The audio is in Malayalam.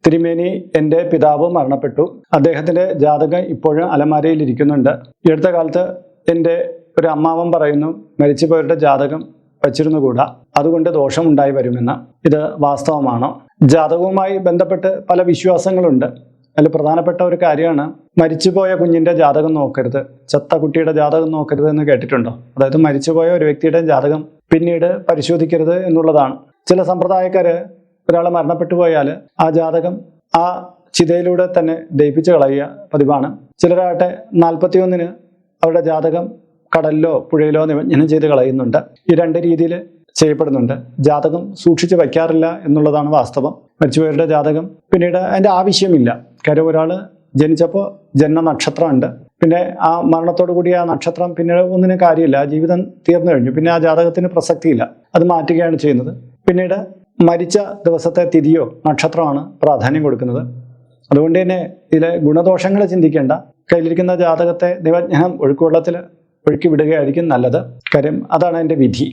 തിരുമേനി എൻ്റെ പിതാവ് മരണപ്പെട്ടു. അദ്ദേഹത്തിൻ്റെ ജാതകം ഇപ്പോഴും അലമാരയിൽ ഇരിക്കുന്നുണ്ട്. ഈ അടുത്ത കാലത്ത് എൻ്റെ ഒരു അമ്മാവൻ പറയുന്നു മരിച്ചുപോയവരുടെ ജാതകം വച്ചിരുന്നുകൂടാ, അതുകൊണ്ട് ദോഷമുണ്ടായി വരുമെന്ന്. ഇത് വാസ്തവമാണോ? ജാതകവുമായി ബന്ധപ്പെട്ട് പല വിശ്വാസങ്ങളുണ്ട്. അതിൽ പ്രധാനപ്പെട്ട ഒരു കാര്യമാണ് മരിച്ചുപോയ കുഞ്ഞിൻ്റെ ജാതകം നോക്കരുത്, ചത്ത കുട്ടിയുടെ ജാതകം നോക്കരുത് എന്ന് കേട്ടിട്ടുണ്ടോ? അതായത് മരിച്ചുപോയ ഒരു വ്യക്തിയുടെ ജാതകം പിന്നീട് പരിശോധിക്കരുത് എന്നുള്ളതാണ്. ചില സമ്പ്രദായക്കാർ ഒരാൾ മരണപ്പെട്ടു പോയാൽ ആ ജാതകം ആ ചിതയിലൂടെ തന്നെ ദഹിപ്പിച്ച് കളയുക പതിവാണ്. ചിലരാകട്ടെ 41-ന് അവരുടെ ജാതകം കടലിലോ പുഴയിലോ നിമജ്ജനം ചെയ്ത് കളയുന്നുണ്ട്. ഈ രണ്ട് രീതിയിൽ ചെയ്യപ്പെടുന്നുണ്ട്. ജാതകം സൂക്ഷിച്ച് വയ്ക്കാറില്ല എന്നുള്ളതാണ് വാസ്തവം. മരിച്ചുപോയവരുടെ ജാതകം പിന്നീട് അതിൻ്റെ ആവശ്യമില്ല. കാര്യം ഒരാൾ ജനിച്ചപ്പോൾ ജന്മ നക്ഷത്രമുണ്ട്, പിന്നെ ആ മരണത്തോടു കൂടി ആ നക്ഷത്രം പിന്നീട് ഒന്നിനും കാര്യമില്ല, ജീവിതം തീർന്നു കഴിഞ്ഞു, പിന്നെ ആ ജാതകത്തിന് പ്രസക്തിയില്ല, അത് മാറ്റുകയാണ് ചെയ്യുന്നത്. പിന്നീട് മരിച്ച ദിവസത്തെ തിഥിയോ നക്ഷത്രമാണ് പ്രാധാന്യം കൊടുക്കുന്നത്. അതുകൊണ്ട് തന്നെ ഇതിലെ ഗുണദോഷങ്ങൾ ചിന്തിക്കേണ്ട. കയ്യിലിരിക്കുന്ന ജാതകത്തെ നിമജ്ജനം ഒഴുക്കുവെള്ളത്തിൽ ഒഴുക്കി വിടുകയായിരിക്കും നല്ലത്. കാര്യം അതാണ് എൻ്റെ വിധി.